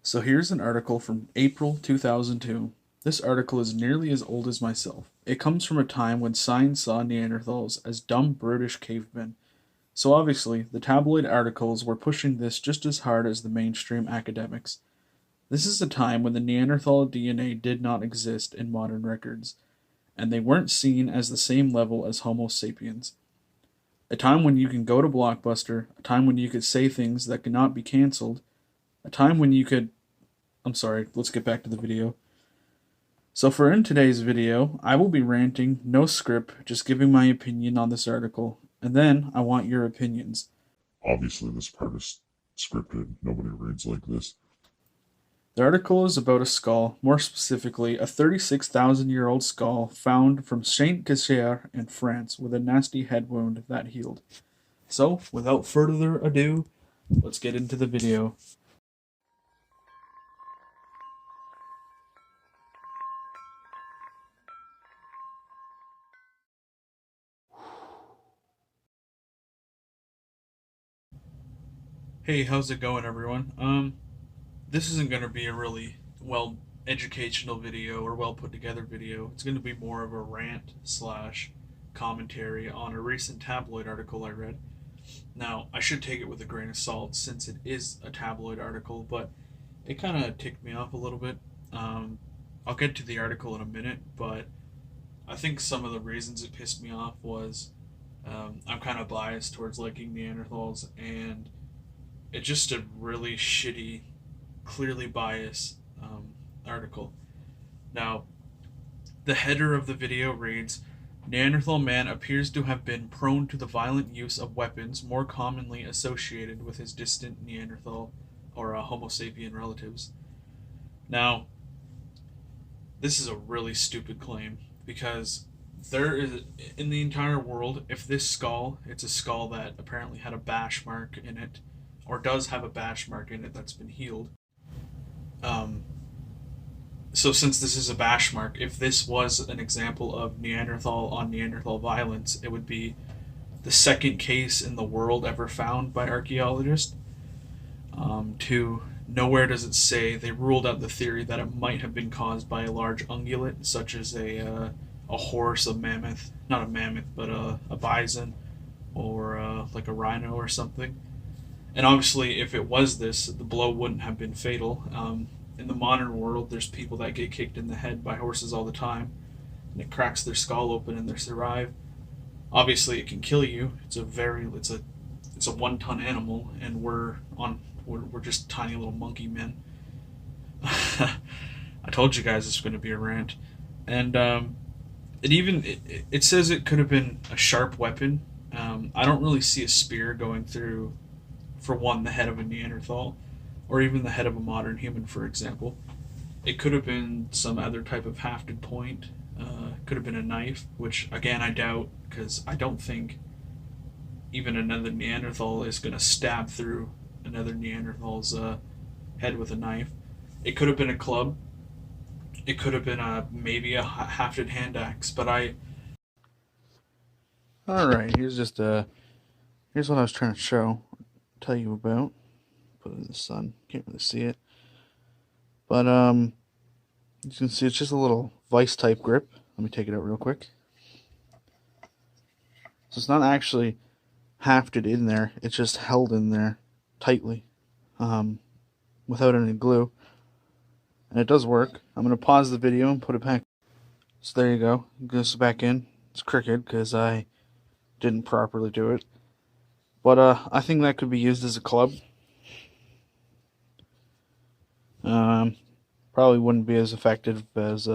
So here's an article from April 2002. This article is nearly as old as myself. It comes from a time when science saw Neanderthals as dumb British cavemen. So obviously, the tabloid articles were pushing this just as hard as the mainstream academics. This is a time when the Neanderthal DNA did not exist in modern records, and they weren't seen as the same level as Homo sapiens. A time when you can go to Blockbuster, a time when you could say things that could not be cancelled, a time when you could. I'm sorry, let's get back to the video. So, for in today's video, I will be ranting, no script, just giving my opinion on this article, and then I want your opinions. Obviously, this part is scripted. Nobody reads like this. The article is about a skull, more specifically, a 36,000-year-old skull found from Saint Gacher in France with a nasty head wound that healed. So, without further ado, let's get into the video. Hey, how's it going, everyone? This isn't going to be a really well educational video or well put together video. It's going to be more of a rant slash commentary on a recent tabloid article I read. Now, I should take it with a grain of salt since it is a tabloid article, but it kind of ticked me off a little bit. I'll get to the article in a minute, but I think some of the reasons it pissed me off was I'm kind of biased towards liking Neanderthals, and it's just a really shitty, clearly biased article. Now, the header of the video reads, Neanderthal man appears to have been prone to the violent use of weapons more commonly associated with his distant Neanderthal or Homo sapien relatives. Now, this is a really stupid claim because there is, in the entire world, if this skull, it's a skull that apparently had a bash mark in it, or does have a bash mark in it that's been healed. Um, so since this is a bash mark, if this was an example of Neanderthal on Neanderthal violence, it would be the second case in the world ever found by archaeologists. Nowhere does it say they ruled out the theory that it might have been caused by a large ungulate, such as a horse, a mammoth, not a mammoth, but a bison, or like a rhino or something. And obviously, if it was this, the blow wouldn't have been fatal. In the modern world, there's people that get kicked in the head by horses all the time, and it cracks their skull open and they survive. Obviously, it can kill you. It's a 1 ton animal, and we're just tiny little monkey men. I told you guys it's going to be a rant, and it says it could have been a sharp weapon. I don't really see a spear going through, for one, the head of a Neanderthal, or even the head of a modern human, for example. It could have been some other type of hafted point. Could have been a knife, which again I doubt, because I don't think even another Neanderthal is going to stab through another Neanderthal's head with a knife. It could have been a club. It could have been maybe a hafted hand axe, but I. All right, here's what I was trying to tell you about. Put it in the sun. Can't really see it, but you can see it's just a little vice type grip. Let me take it out real quick. So it's not actually hafted in there. It's just held in there tightly, without any glue, and it does work. I'm gonna pause the video and put it back. So there you go. It goes back in. It's crooked because I didn't properly do it, but I think that could be used as a club. Probably wouldn't be as effective as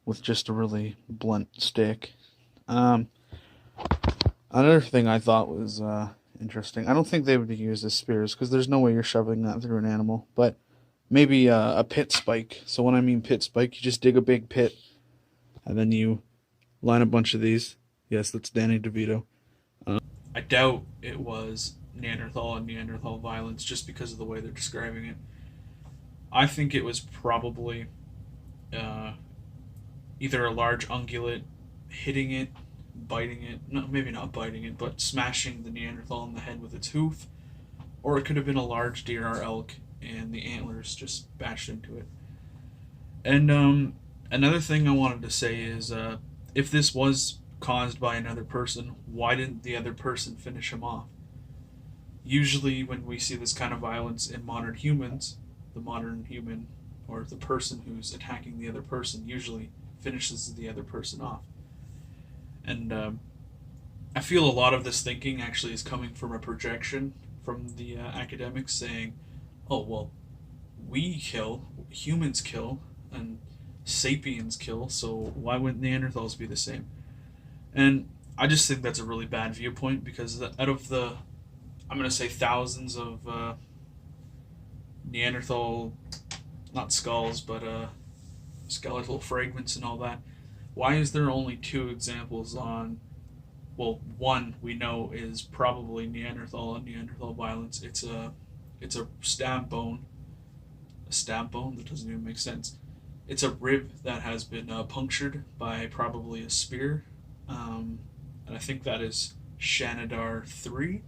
with just a really blunt stick. Another thing I thought was interesting. I don't think they would be used as spears because there's no way you're shoving that through an animal. But maybe a pit spike. So when I mean pit spike, you just dig a big pit and then you line a bunch of these. Yes, that's Danny DeVito. I doubt it was Neanderthal and Neanderthal violence just because of the way they're describing it. I think it was probably either a large ungulate hitting it, biting it, no, maybe not biting it, but smashing the Neanderthal in the head with its hoof, or it could have been a large deer or elk and the antlers just bashed into it. And another thing I wanted to say is, if this was caused by another person, why didn't the other person finish him off? Usually, when we see this kind of violence in modern humans, the modern human or the person who's attacking the other person usually finishes the other person off. And I feel a lot of this thinking actually is coming from a projection from the academics saying, oh, well, we kill, humans kill, and sapiens kill, so why wouldn't Neanderthals be the same? And I just think that's a really bad viewpoint because out of the, I'm going to say thousands of Neanderthal, not skulls, but skeletal fragments and all that, why is there only two examples on, well, one we know is probably Neanderthal and Neanderthal violence. It's a stab bone. A stab bone? That doesn't even make sense. It's a rib that has been punctured by probably a spear. And I think that is Shanidar 3.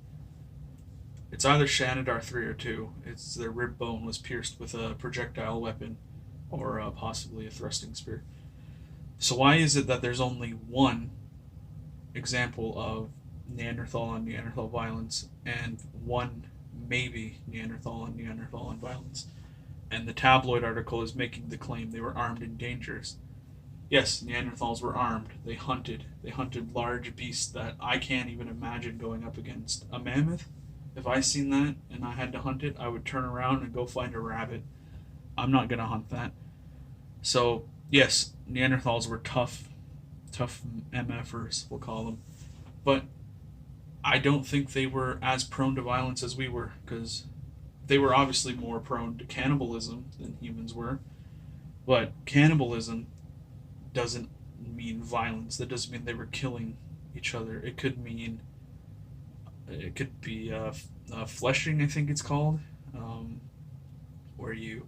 It's either Shanidar 3 or 2. It's their rib bone was pierced with a projectile weapon or possibly a thrusting spear. So why is it that there's only one example of Neanderthal on Neanderthal violence and one maybe Neanderthal on Neanderthal violence? And the tabloid article is making the claim they were armed and dangerous. Yes, Neanderthals were armed. They hunted. They hunted large beasts that I can't even imagine going up against. A mammoth? If I seen that and I had to hunt it, I would turn around and go find a rabbit. I'm not gonna hunt that. So yes, Neanderthals were tough MFers, we'll call them. But I don't think they were as prone to violence as we were, because they were obviously more prone to cannibalism than humans were. But cannibalism doesn't mean violence. That doesn't mean they were killing each other. It could mean, it could be fleshing, I think it's called, where you,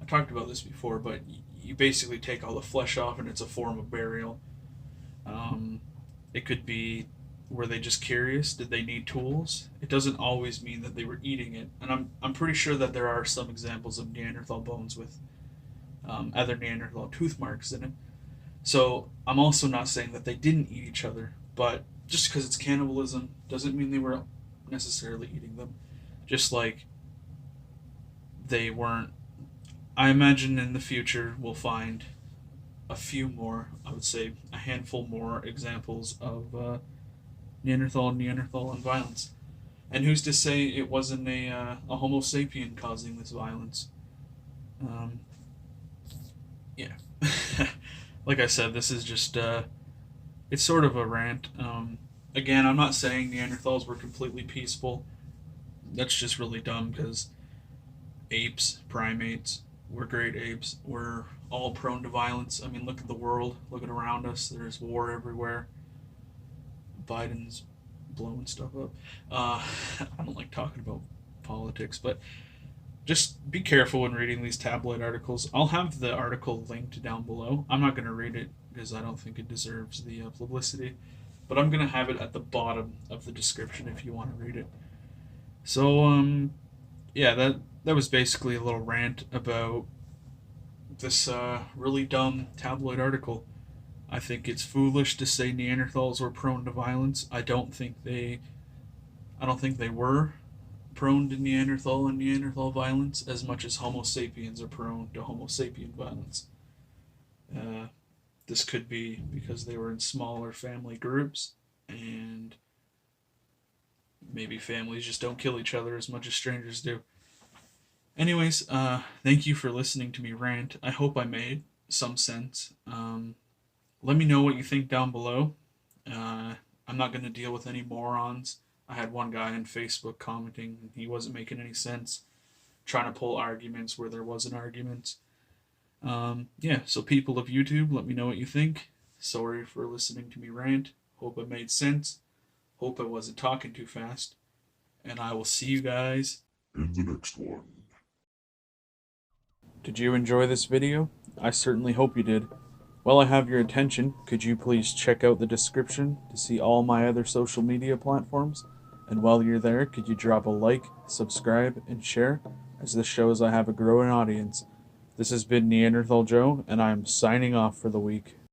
I talked about this before, but you basically take all the flesh off and it's a form of burial. It could be, were they just curious? Did they need tools? It doesn't always mean that they were eating it. And I'm pretty sure that there are some examples of Neanderthal bones with other Neanderthal tooth marks in it. So I'm also not saying that they didn't eat each other, but just because it's cannibalism doesn't mean they were necessarily eating them. Just like they weren't. I imagine in the future we'll find a few more, I would say a handful more examples of Neanderthal and violence. And who's to say it wasn't a Homo sapien causing this violence? Yeah. Like I said, this is just, it's sort of a rant. Again, I'm not saying Neanderthals were completely peaceful. That's just really dumb because apes, primates, we're great apes. We're all prone to violence. I mean, look at the world. Look at around us. There's war everywhere. Biden's blowing stuff up. I don't like talking about politics, but just be careful when reading these tabloid articles. I'll have the article linked down below. I'm not going to read it because I don't think it deserves the publicity, but I'm going to have it at the bottom of the description if you want to read it. So, yeah, that was basically a little rant about this really dumb tabloid article. I think it's foolish to say Neanderthals were prone to violence. I don't think they were prone to Neanderthal and Neanderthal violence as much as Homo sapiens are prone to Homo sapien violence. This could be because they were in smaller family groups, and maybe families just don't kill each other as much as strangers do. Anyways, thank you for listening to me rant. I hope I made some sense. Let me know what you think down below. I'm not going to deal with any morons. I had one guy on Facebook commenting, and he wasn't making any sense, trying to pull arguments where there wasn't arguments. Yeah, so people of YouTube, let me know what you think. Sorry for listening to me rant. Hope I made sense. Hope I wasn't talking too fast. And I will see you guys in the next one. Did you enjoy this video? I certainly hope you did. While I have your attention, could you please check out the description to see all my other social media platforms? And while you're there, could you drop a like, subscribe, and share? as this shows I have a growing audience. This has been Neanderthal Joe, and I am signing off for the week.